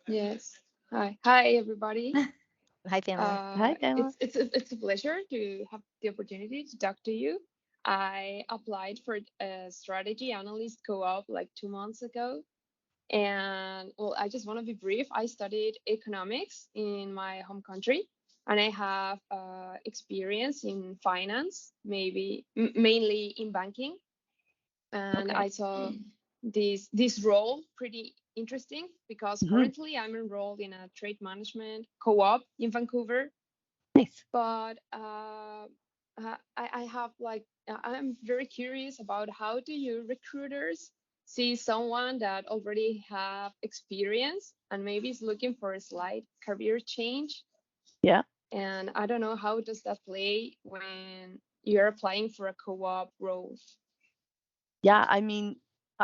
Yes. Hi, everybody. Hi, Pamela. Hi, Pamela. It's a pleasure to have the opportunity to talk to you. I applied for a strategy analyst co-op 2 months ago. And well, I just want to be brief. I studied economics in my home country, and I have experience in finance, mainly in banking. And Okay. I saw this role pretty interesting, because currently I'm enrolled in a trade management co-op in Vancouver. Nice. But I have I'm very curious about how do you recruiters see someone that already have experience and maybe is looking for a slight career change. Yeah. And I don't know, how does that play when you're applying for a co-op role? Yeah, I mean,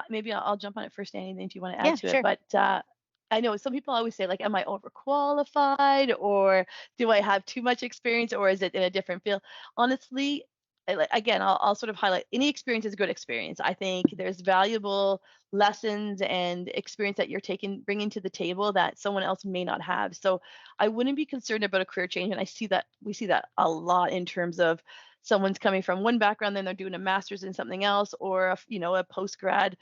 maybe I'll jump on it first, Annie, then if you want to add to sure. it. But I know some people always say, am I overqualified, or do I have too much experience, or is it in a different field? Honestly, again, I'll sort of highlight any experience is good experience. I think there's valuable lessons and experience that you're bringing to the table that someone else may not have. So I wouldn't be concerned about a career change. And we see that a lot in terms of someone's coming from one background, then they're doing a master's in something else, or a post-grad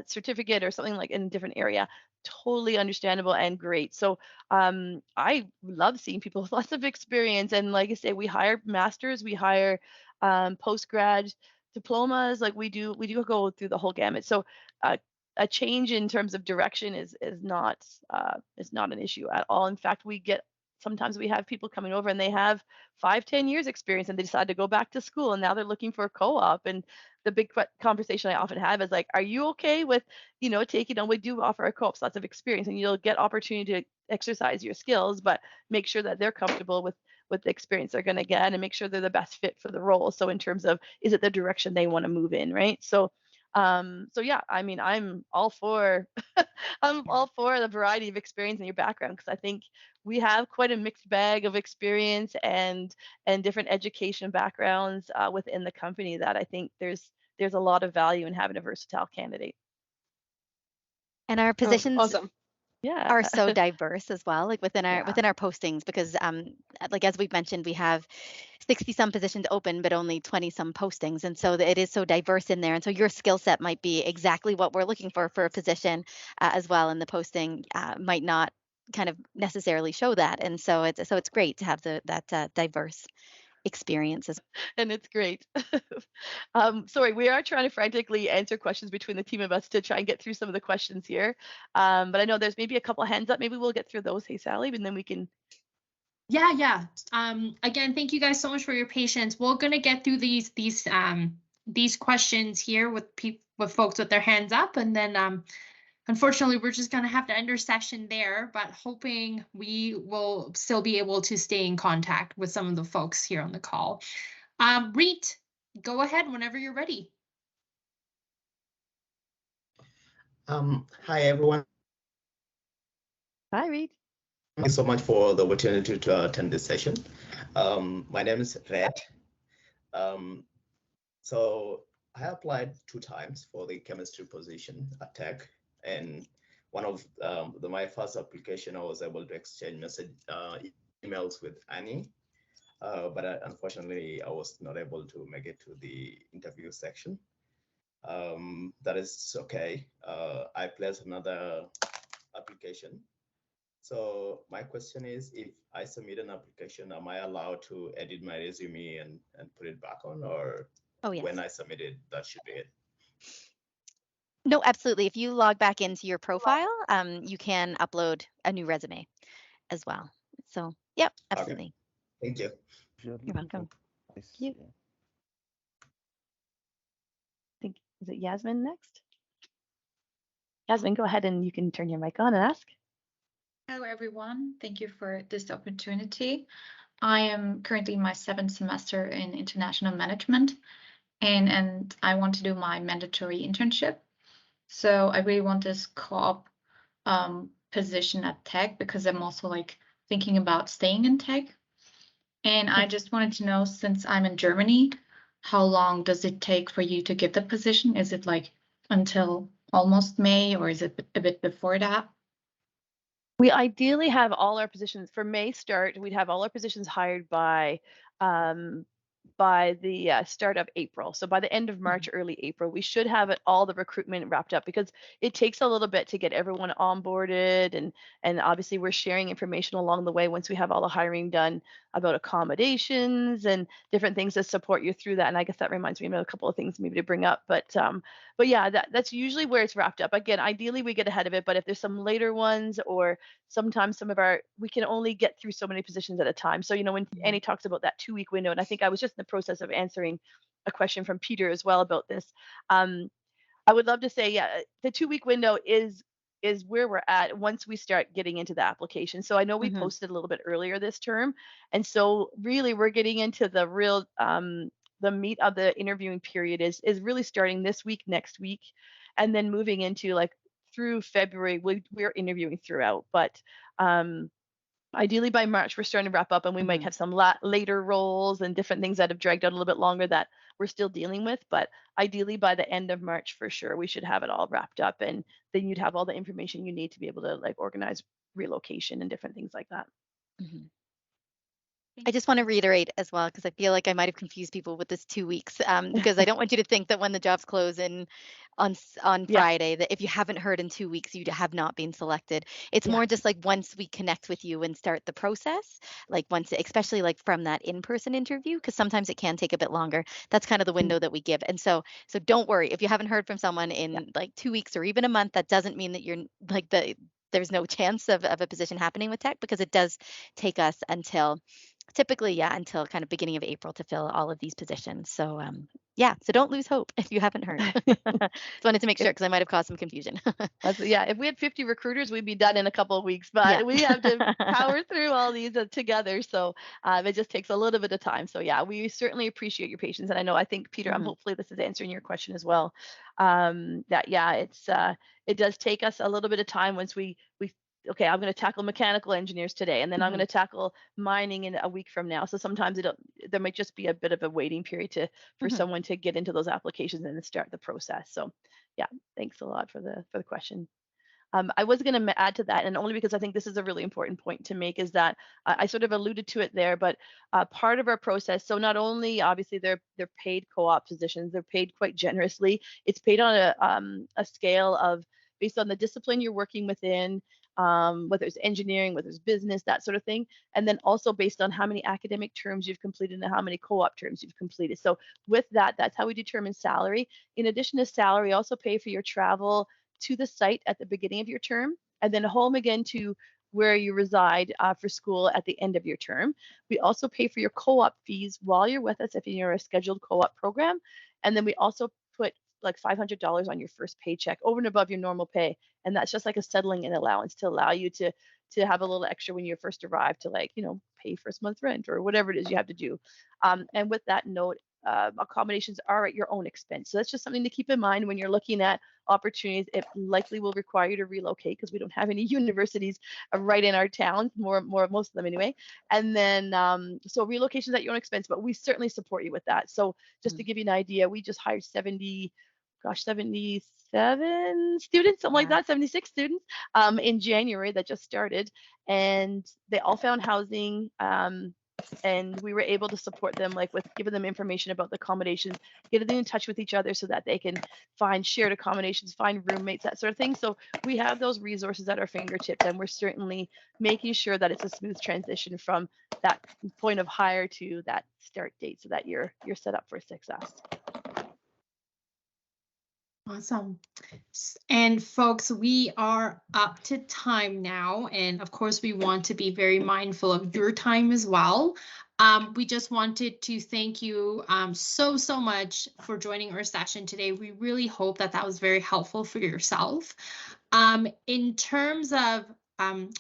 certificate or something like in a different area. Totally understandable and great. So I love seeing people with lots of experience. And like I say, we hire masters, we hire post-grad diplomas, like we do go through the whole gamut. So a change in terms of direction is not an issue at all. In fact, sometimes we have people coming over and they have 5-10 years experience and they decide to go back to school and now they're looking for a co-op. And the big conversation I often have is like, are you okay with taking on, we do offer a co-op lots of experience and you'll get opportunity to exercise your skills, but make sure that they're comfortable with the experience they're going to get and make sure they're the best fit for the role. So in terms of, is it the direction they want to move in, right? So yeah, I mean, I'm all for I'm all for the variety of experience in your background, because I think we have quite a mixed bag of experience and different education backgrounds within the company that I think there's a lot of value in having a versatile candidate. And our Oh, positions awesome. Yeah. are so diverse as well, like within our Yeah. postings, because like as we've mentioned, we have 60 some positions open, but only 20 some postings. And so it is so diverse in there. And so your skill set might be exactly what we're looking for a position as well. And the posting might not kind of necessarily show that. And so it's great to have that diverse experiences. And it's great. Sorry, we are trying to frantically answer questions between the team of us to try and get through some of the questions here. But I know there's maybe a couple hands up. Maybe we'll get through those. Hey, Sally, and then we can. Yeah. Again, thank you guys so much for your patience. We're gonna get through these questions here with folks with their hands up, and then unfortunately, we're just gonna have to end our session there, but hoping we will still be able to stay in contact with some of the folks here on the call. Reet, go ahead whenever you're ready. Hi, everyone. Hi, Reed. Thank you so much for the opportunity to attend this session. My name is Red. So I applied 2 times for the chemistry position at Teck, and one of my first application, I was able to exchange emails with Annie, but unfortunately, I was not able to make it to the interview section. That is okay. I placed another application. So my question is, if I submit an application, am I allowed to edit my resume and put it back on, or Yes. When I submit it, that should be it? No, absolutely. If you log back into your profile, you can upload a new resume as well. So, yep, absolutely. Okay. Thank you. You're welcome. Thank you. Is it Yasmin next? Yasmin, go ahead and you can turn your mic on and ask. Hello, everyone. Thank you for this opportunity. I am currently in my 7th semester in international management, and I want to do my mandatory internship. So I really want this co-op position at Teck, because I'm also like thinking about staying in Teck. And I just wanted to know, since I'm in Germany, how long does it take for you to get the position? Is it like until almost May, or is it a bit before that? We ideally have all our positions for May start. We'd have all our positions hired by the start of April. So by the end of March, early April, we should have all the recruitment wrapped up, because it takes a little bit to get everyone onboarded, and obviously we're sharing information along the way once we have all the hiring done about accommodations and different things to support you through that. And I guess that reminds me of a couple of things maybe to bring up. But yeah, that's usually where it's wrapped up. Again, ideally we get ahead of it, but if there's some later ones, or sometimes we can only get through so many positions at a time. So, when Annie talks about that 2-week window, and I think I was just in the process of answering a question from Peter as well about this. I would love to say, yeah, the 2-week window is where we're at once we start getting into the application. So I know we posted a little bit earlier this term, and so really we're getting into the real the meat of the interviewing period is really starting this week, next week, and then moving into like through February. We're interviewing throughout, but Ideally by March, we're starting to wrap up, and we might have some later roles and different things that have dragged out a little bit longer that we're still dealing with. But ideally by the end of March, for sure, we should have it all wrapped up, and then you'd have all the information you need to be able to like organize relocation and different things like that. I just want to reiterate as well, because I feel like I might have confused people with this 2 weeks, because I don't want you to think that when the jobs close on Yeah. Friday, that if you haven't heard in 2 weeks, you have not been selected. It's Yeah. more just like once we connect with you and start the process, like once, especially like from that in-person interview, because sometimes it can take a bit longer. That's kind of the window that we give. And so don't worry if you haven't heard from someone in like 2 weeks or even a month. That doesn't mean that you're like there's no chance of a position happening with Teck, because it does take us until until kind of beginning of April to fill all of these positions. So so don't lose hope if you haven't heard. Just wanted to make sure, because I might have caused some confusion. If we had 50 recruiters, we'd be done in a couple of weeks, but we have to power through all these together. So it just takes a little bit of time. So we certainly appreciate your patience. And I think, Peter, hopefully this is answering your question as well. It does take us a little bit of time once we okay, I'm going to tackle mechanical engineers today, and then I'm going to tackle mining in a week from now. So sometimes there might just be a bit of a waiting period for someone to get into those applications and then start the process. So thanks a lot for the question. I was going to add to that, and only because I think this is a really important point to make, is that I sort of alluded to it there, but part of our process, so not only obviously they're paid co-op positions, they're paid quite generously. It's paid on a scale of based on the discipline you're working within, whether it's engineering, whether it's business, that sort of thing, and then also based on how many academic terms you've completed and how many co-op terms you've completed. So with that, that's how we determine salary. In addition to salary, we also pay for your travel to the site at the beginning of your term, and then home again to where you reside for school at the end of your term. We also pay for your co-op fees while you're with us if you're a scheduled co-op program, and then we also put like $500 on your first paycheck over and above your normal pay, and that's just like a settling in allowance to allow you to have a little extra when you first arrive to pay first month rent or whatever it is you have to do. And with that note, accommodations are at your own expense. So that's just something to keep in mind when you're looking at opportunities. It likely will require you to relocate because we don't have any universities right in our towns, most of them anyway. And then so relocations at your own expense, but we certainly support you with that. So just to give you an idea, we just hired 77 students, something like that, 76 students in January that just started, and they all found housing. And we were able to support them with giving them information about the accommodations, getting them in touch with each other so that they can find shared accommodations, find roommates, that sort of thing. So we have those resources at our fingertips, and we're certainly making sure that it's a smooth transition from that point of hire to that start date so that you're set up for success. Awesome. And folks, we are up to time now. And of course, we want to be very mindful of your time as well. We just wanted to thank you so much for joining our session today. We really hope that was very helpful for yourself. In terms of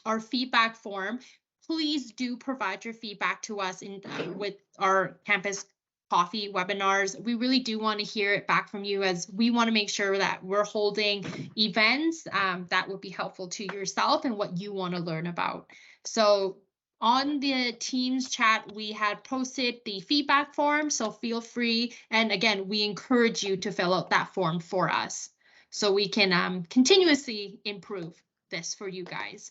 our feedback form, please do provide your feedback to us with our campus coffee webinars. We really do want to hear it back from you, as we want to make sure that we're holding events that would be helpful to yourself and what you want to learn about. So on the Teams chat, we had posted the feedback form, so feel free. And again, we encourage you to fill out that form for us so we can continuously improve this for you guys.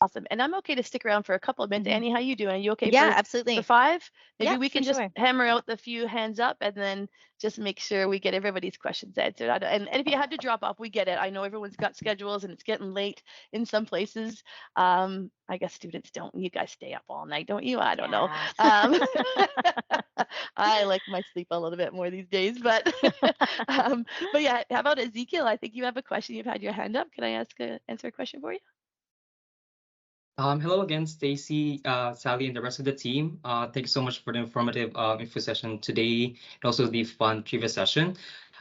Awesome. And I'm okay to stick around for a couple of minutes. Annie, how you doing? Are you okay absolutely. for 5? Maybe Yeah, we can just sure. hammer out the few hands up and then just make sure we get everybody's questions answered. And if you have to drop off, we get it. I know everyone's got schedules and it's getting late in some places. I guess students don't. You guys stay up all night, don't you? I don't know. I like my sleep a little bit more these days, but yeah, how about Ezekiel? I think you have a question. You've had your hand up. Can I answer a question for you? Hello again, Stacy, Sally, and the rest of the team. Thank you so much for the informative info session today, and also the fun trivia session.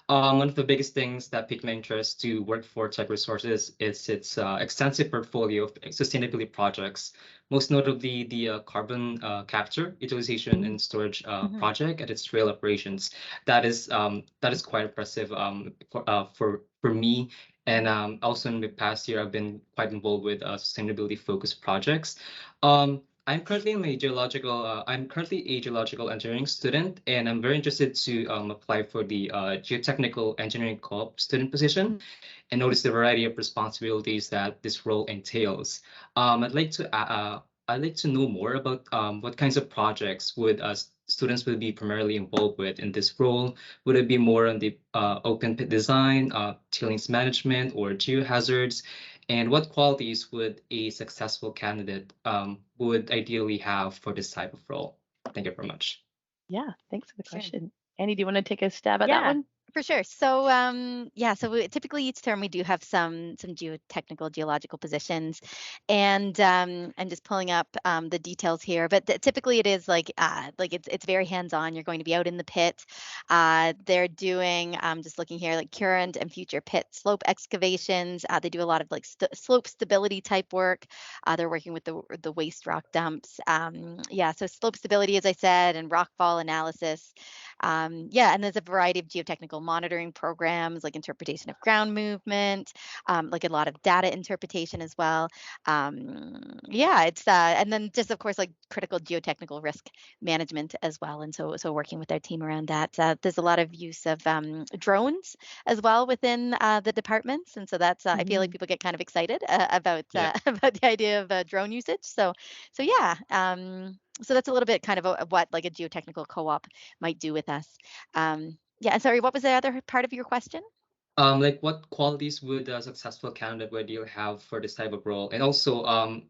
One of the biggest things that piqued my interest to work for Teck Resources is its extensive portfolio of sustainability projects, most notably the carbon capture, utilization, and storage project at its rail operations. That is quite impressive for me And also in the past year, I've been quite involved with sustainability focused projects. I'm currently a geological engineering student, and I'm very interested to apply for the geotechnical engineering co-op student position and notice the variety of responsibilities that this role entails. I'd like to know more about what kinds of projects would students will be primarily involved with in this role. Would it be more on the open pit design, tailings management, or geohazards? And what qualities would a successful candidate would ideally have for this type of role? Thank you very much. Yeah, thanks for the Sure. question. Annie, do you want to take a stab at that one? For sure. So yeah, so typically each term we do have some geotechnical geological positions, and I'm just pulling up the details here. But typically it is like it's very hands-on. You're going to be out in the pit. They're doing just looking here like current and future pit slope excavations. They do a lot of like slope stability type work. They're working with the waste rock dumps. Yeah, so slope stability, as I said, and rockfall analysis. Yeah, and there's a variety of geotechnical monitoring programs like interpretation of ground movement, like a lot of data interpretation as well. Yeah, it's and then just of course like critical geotechnical risk management as well. And so working with our team around that. There's a lot of use of drones as well within the departments, and so that's I feel like people get kind of excited about about the idea of drone usage. So yeah. So that's a little bit kind of what like a geotechnical co-op might do with us. Yeah, sorry, what was the other part of your question? Like what qualities would a successful candidate would you have for this type of role? And also,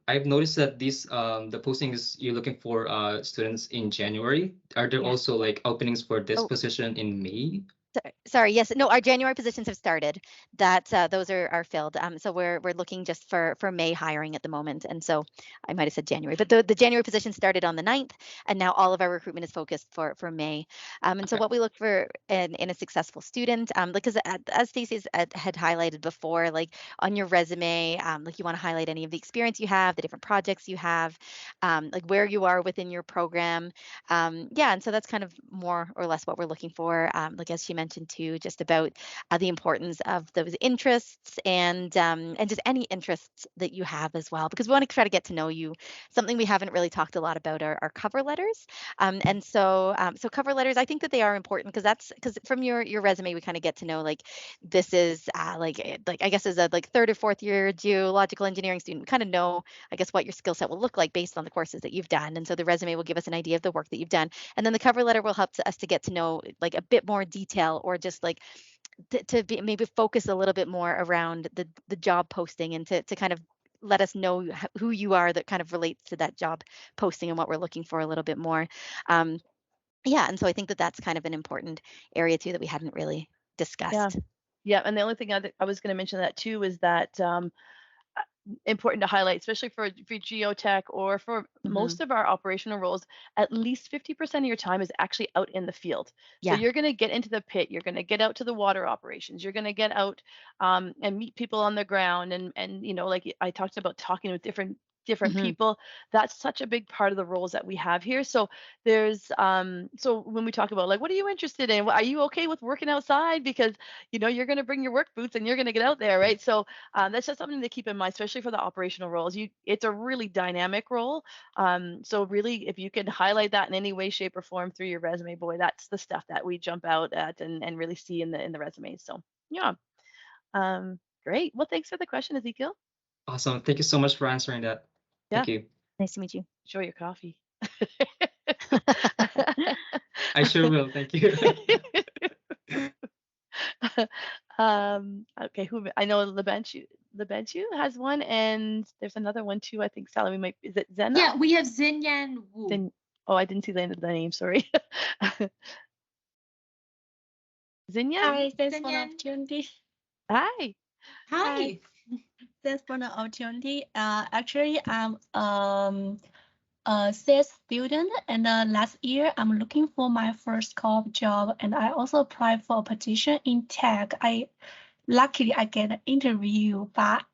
I've noticed that these the postings you're looking for students in January. Are there also like openings for this position in May? Sorry, yes, no, our January positions have started. That those are filled. So we're looking just for May hiring at the moment. And so I might have said January, but the January position started on the 9th, and now all of our recruitment is focused for May. And so what we look for in a successful student, because as Stacey had highlighted before, like on your resume, like you want to highlight any of the experience you have, the different projects you have, like where you are within your program. Yeah, and so that's kind of more or less what we're looking for. Like as she mentioned too, just about the importance of those interests and just any interests that you have as well, because we want to try to get to know you. Something we haven't really talked a lot about are cover letters, and so cover letters, I think that they are important because from your resume we kind of get to know like this is like I guess as a like third or fourth year geological engineering student, we kind of know I guess what your skill set will look like based on the courses that you've done, and so the resume will give us an idea of the work that you've done, and then the cover letter will help us to get to know like a bit more detail, or just like to be maybe focus a little bit more around the job posting, and to kind of let us know who you are that kind of relates to that job posting and what we're looking for a little bit more. Yeah, and so I think that that's kind of an important area too that we hadn't really discussed. Yeah, and the only thing I was going to mention that too is that important to highlight, especially for geotech or for most of our operational roles, at least 50% of your time is actually out in the field. So you're going to get into the pit, you're going to get out to the water operations, you're going to get out and meet people on the ground, and you know, like I talked about talking with different people. That's such a big part of the roles that we have here. So there's so when we talk about like what are you interested in, are you okay with working outside, because you know you're going to bring your work boots and you're going to get out there, right? So that's just something to keep in mind, especially for the operational roles. It's a really dynamic role, so really if you can highlight that in any way, shape, or form through your resume, boy, that's the stuff that we jump out at and really see in the resume. So yeah, great. Well, thanks for the question, Ezekiel. Awesome. Thank you so much for answering that. Thank you. Nice to meet you. Enjoy your coffee. I sure will. Thank you. Okay, who I know Lebenchu has one, and there's another one too. I think Sally is it Zena? Yeah, we have Zinyan Wu. Oh, I didn't see the name. Sorry. Zinyan? Hi, thanks for the opportunity. Hi. Hi. Thanks for the opportunity. Actually, I'm a sales student, and last year I'm looking for my first co-op job, and I also applied for a position in Teck. Luckily I get an interview, but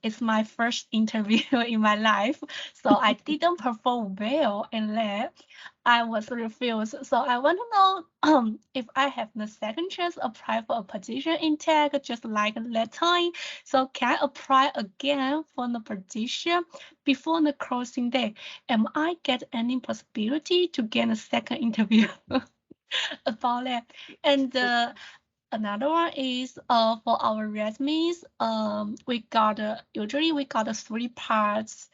it's my first interview in my life, so I didn't perform well in that. I was refused. So I want to know if I have the second chance apply for a position in tech just like that time. So can I apply again for the position before the closing day? Am I get any possibility to get a second interview about that? And another one is for our resumes, we got usually we got 3 parts: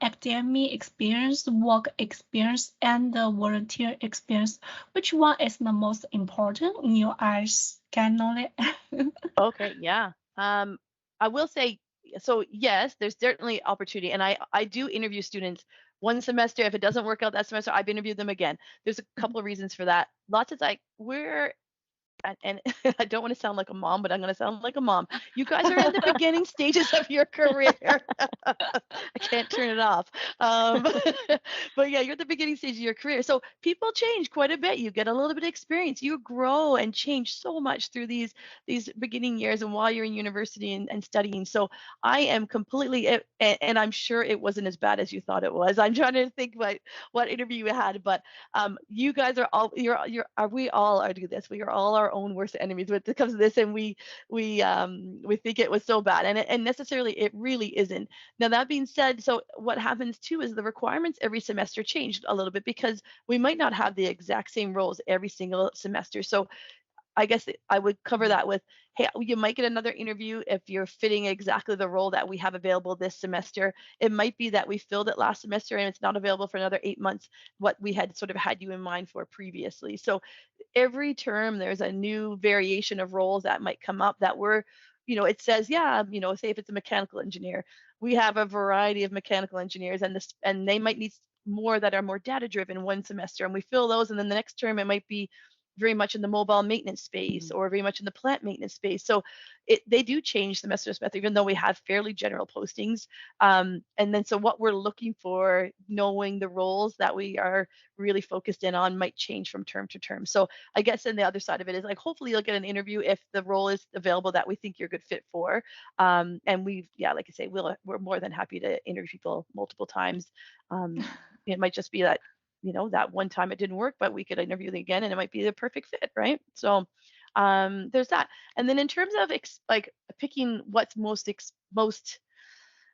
academic experience, work experience, and volunteer experience. Which one is the most important in your eyes? Can know that? Okay, yeah. I will say, so yes, there's certainly opportunity, and I do interview students one semester. If it doesn't work out that semester, I've interviewed them again. There's a couple of reasons for that. Lots of like and I don't want to sound like a mom, but I'm going to sound like a mom. You guys are in the beginning stages of your career. I can't turn it off. But yeah, you're at the beginning stage of your career. So people change quite a bit. You get a little bit of experience. You grow and change so much through these beginning years and while you're in university and studying. So I am completely, and I'm sure it wasn't as bad as you thought it was. I'm trying to think what interview you had, but you guys are all we all are do this. We are all our own worst enemies when it comes to this, and we think it was so bad, and necessarily it really isn't. Now that being said, so what happens too is the requirements every semester changed a little bit because we might not have the exact same roles every single semester. So I guess I would cover that with, hey, you might get another interview if you're fitting exactly the role that we have available this semester. It might be that we filled it last semester and it's not available for another 8 months, what we had sort of had you in mind for previously. So every term there's a new variation of roles that might come up that we're, it says, yeah, say if it's a mechanical engineer, we have a variety of mechanical engineers, and they might need more that are more data driven one semester, and we fill those, and then the next term it might be very much in the mobile maintenance space or very much in the plant maintenance space. So they do change semester to semester, even though we have fairly general postings. And then so what we're looking for, knowing the roles that we are really focused in on, might change from term to term. So I guess then the other side of it is like, hopefully you'll get an interview if the role is available that we think you're a good fit for. And like I say, we're more than happy to interview people multiple times. It might just be that that one time it didn't work, but we could interview them again and it might be the perfect fit, right? So there's that. And then in terms of like picking what's most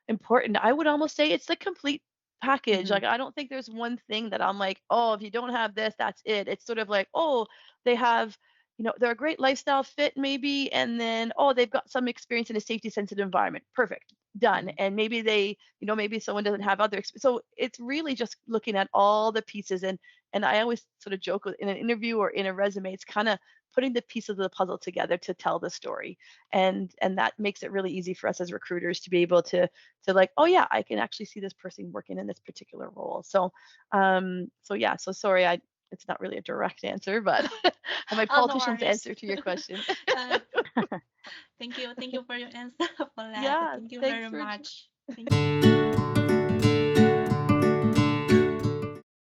important, I would almost say it's the complete package. Like I don't think there's one thing that I'm like, oh, if you don't have this, that's it. It's sort of like, oh, they have, they're a great lifestyle fit maybe, and then oh, they've got some experience in a safety sensitive environment. Perfect. Done. And maybe they, maybe someone doesn't have other so it's really just looking at all the pieces, and I always sort of joke with in an interview or in a resume, it's kind of putting the pieces of the puzzle together to tell the story, and that makes it really easy for us as recruiters to be able to like, oh yeah, I can actually see this person working in this particular role. So so sorry, it's not really a direct answer, but my politician's answer to your question. Thank you for your answer for that. Yeah, Thank you thanks very for much. Thank you.